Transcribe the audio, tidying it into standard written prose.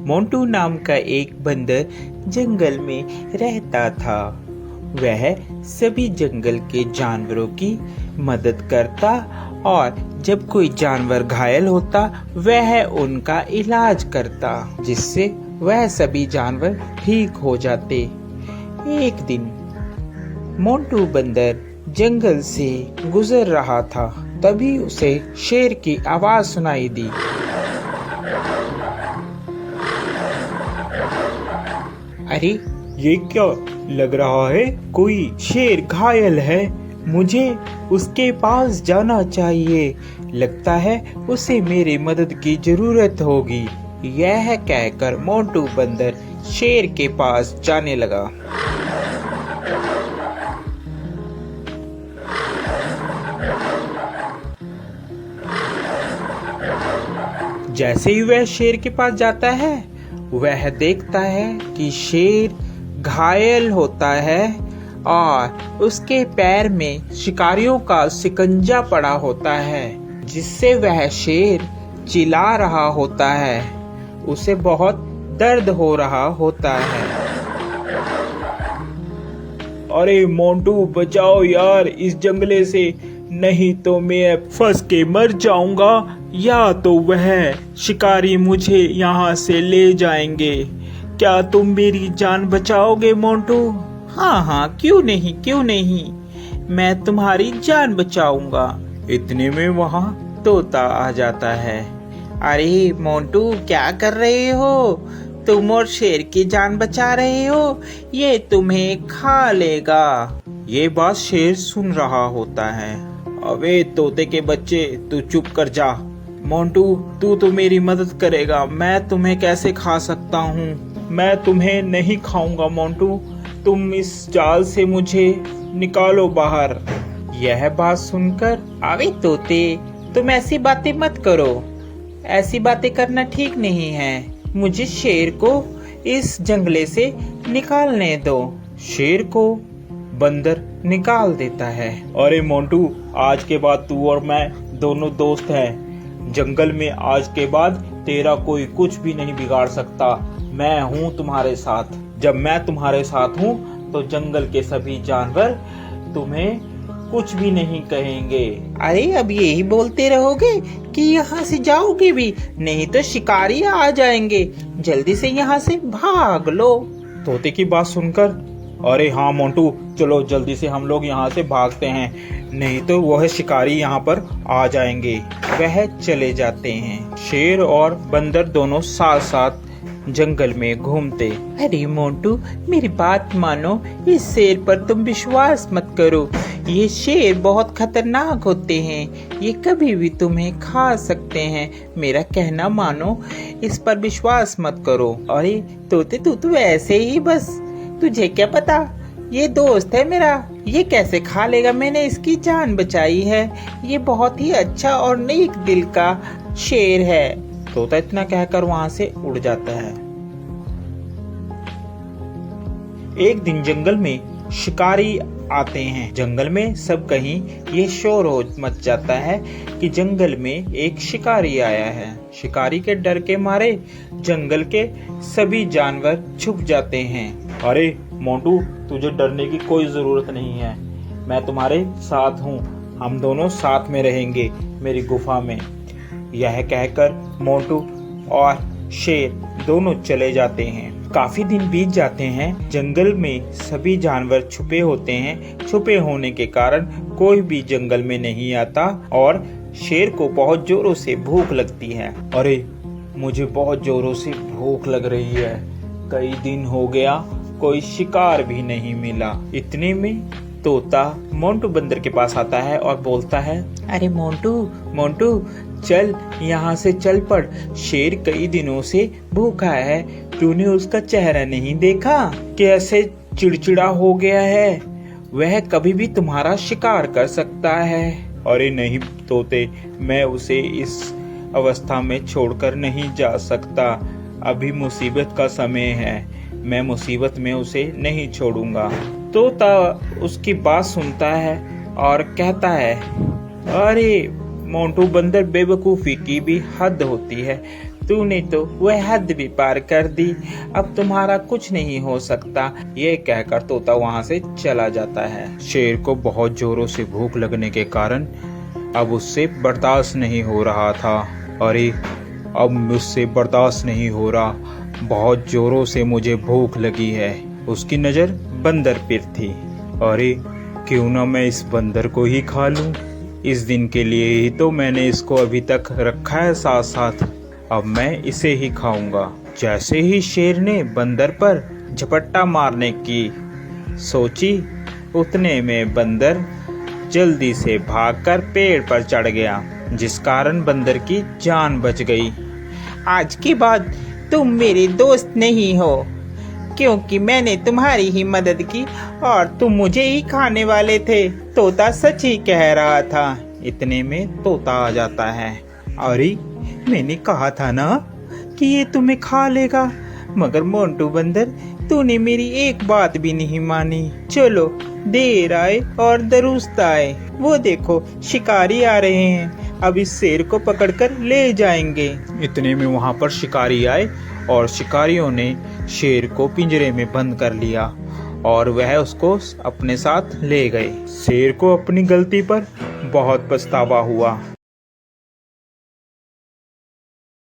मोंटू नाम का एक बंदर जंगल में रहता था। वह सभी जंगल के जानवरों की मदद करता और जब कोई जानवर घायल होता वह उनका इलाज करता, जिससे वह सभी जानवर ठीक हो जाते। एक दिन मोंटू बंदर जंगल से गुजर रहा था, तभी उसे शेर की आवाज सुनाई दी। अरे ये क्या लग रहा है, कोई शेर घायल है, मुझे उसके पास जाना चाहिए, लगता है उसे मेरी मदद की जरूरत होगी। यह कहकर मोंटू बंदर शेर के पास जाने लगा। जैसे ही वह शेर के पास जाता है वह देखता है कि शेर घायल होता है और उसके पैर में शिकारियों का शिकंजा पड़ा होता है, जिससे वह शेर चिल्ला रहा होता है। उसे बहुत दर्द हो रहा होता है। अरे मोंटू बचाओ यार इस जंगले से, नहीं तो मैं फंस के मर जाऊंगा या तो वह शिकारी मुझे यहाँ से ले जाएंगे। क्या तुम मेरी जान बचाओगे मोंटू? हाँ, क्यों नहीं, मैं तुम्हारी जान बचाऊंगा। इतने में वहाँ तोता आ जाता है। अरे मोंटू क्या कर रहे हो? तुम और शेर की जान बचा रहे हो, ये तुम्हें खा लेगा। ये बात शेर सुन रहा होता है। अबे तोते के बच्चे, तू चुप कर जा। मोंटू तू तो मेरी मदद करेगा, मैं तुम्हें कैसे खा सकता हूँ? मैं तुम्हें नहीं खाऊंगा मोंटू, तुम इस जाल से मुझे निकालो बाहर। यह बात सुनकर, अबे तोते तुम ऐसी बातें मत करो, ऐसी बातें करना ठीक नहीं है। मुझे शेर को इस जंगले से निकालने दो। शेर को बंदर निकाल देता है। अरे मोंटू आज के बाद तू और मैं दोनों दोस्त हैं। जंगल में आज के बाद तेरा कोई कुछ भी नहीं बिगाड़ सकता। मैं हूँ तुम्हारे साथ। जब मैं तुम्हारे साथ हूँ तो जंगल के सभी जानवर तुम्हें कुछ भी नहीं कहेंगे। अरे अब यही बोलते रहोगे कि यहाँ से जाओगे भी, नहीं तो शिकारी आ जाएंगे। जल्दी से यहाँ से भाग लो। तोते की बात सुनकर, अरे हाँ मोंटू चलो जल्दी से हम लोग यहाँ से भागते हैं, नहीं तो वह शिकारी यहाँ पर आ जाएंगे। वह चले जाते हैं। शेर और बंदर दोनों साथ साथ जंगल में घूमते। अरे मोंटू मेरी बात मानो, इस शेर पर तुम विश्वास मत करो। ये शेर बहुत खतरनाक होते हैं, ये कभी भी तुम्हें खा सकते हैं। मेरा कहना मानो, इस पर विश्वास मत करो। अरे तोते तू तो ऐसे ही बस, तुझे क्या पता, ये दोस्त है मेरा, ये कैसे खा लेगा, मैंने इसकी जान बचाई है। ये बहुत ही अच्छा और नेक दिल का शेर है। तोता इतना कहकर वहाँ से उड़ जाता है। एक दिन जंगल में शिकारी आते हैं। जंगल में सब कहीं ये शोर हो मच जाता है कि जंगल में एक शिकारी आया है। शिकारी के डर के मारे जंगल के सभी जानवर छुप जाते हैं। अरे मोंटू तुझे डरने की कोई जरूरत नहीं है, मैं तुम्हारे साथ हूँ, हम दोनों साथ में रहेंगे मेरी गुफा में। यह कहकर मोंटू और शेर दोनों चले जाते हैं। काफी दिन बीत जाते हैं। जंगल में सभी जानवर छुपे होते हैं। छुपे होने के कारण कोई भी जंगल में नहीं आता और शेर को बहुत जोरों से भूख लगती है। अरे मुझे बहुत जोरों से भूख लग रही है, कई दिन हो गया कोई शिकार भी नहीं मिला। इतने में तोता मोंटू बंदर के पास आता है और बोलता है, अरे मोंटू चल यहाँ से चल पड़, शेर कई दिनों से भूखा है, तूने उसका चेहरा नहीं देखा, कैसे चिड़चिड़ा हो गया है, वह कभी भी तुम्हारा शिकार कर सकता है। अरे नहीं तोते, मैं उसे इस अवस्था में छोड़कर नहीं जा सकता, अभी मुसीबत का समय है, मैं मुसीबत में उसे नहीं छोड़ूंगा। तोता उसकी बात सुनता है और कहता है, अरे मोंटू बंदर बेवकूफी की भी हद होती है, तूने तो वह हद भी पार कर दी, अब तुम्हारा कुछ नहीं हो सकता। ये कहकर तोता वहाँ से चला जाता है। शेर को बहुत जोरों से भूख लगने के कारण अब उससे बर्दाश्त नहीं हो रहा था। अरे अब मुझसे बर्दाश्त नहीं हो रहा, बहुत जोरों से मुझे भूख लगी है। उसकी नज़र बंदर पर थी। अरे क्यों ना मैं इस बंदर को ही खा लूं। इस दिन के लिए ही तो मैंने इसको अभी तक रखा है साथ साथ, अब मैं इसे ही खाऊंगा। जैसे ही शेर ने बंदर पर झपट्टा मारने की सोची, उतने में बंदर जल्दी से भागकर पेड़ पर चढ़ गया, जिस कारण बंदर की जान बच गई। आज के बाद तुम मेरे दोस्त नहीं हो, क्योंकि मैंने तुम्हारी ही मदद की और तुम मुझे ही खाने वाले थे। तोता सच ही कह रहा था। इतने में तोता आ जाता है। अरे मैंने कहा था ना कि ये तुम्हें खा लेगा, मगर मोंटू बंदर तूने मेरी एक बात भी नहीं मानी। चलो देर आए और दुरुस्त आए, वो देखो शिकारी आ रहे हैं, अब इस शेर को पकड़कर ले जाएंगे। इतने में वहां पर शिकारी आए और शिकारियों ने शेर को पिंजरे में बंद कर लिया और वह उसको अपने साथ ले गए। शेर को अपनी गलती पर बहुत पछतावा हुआ।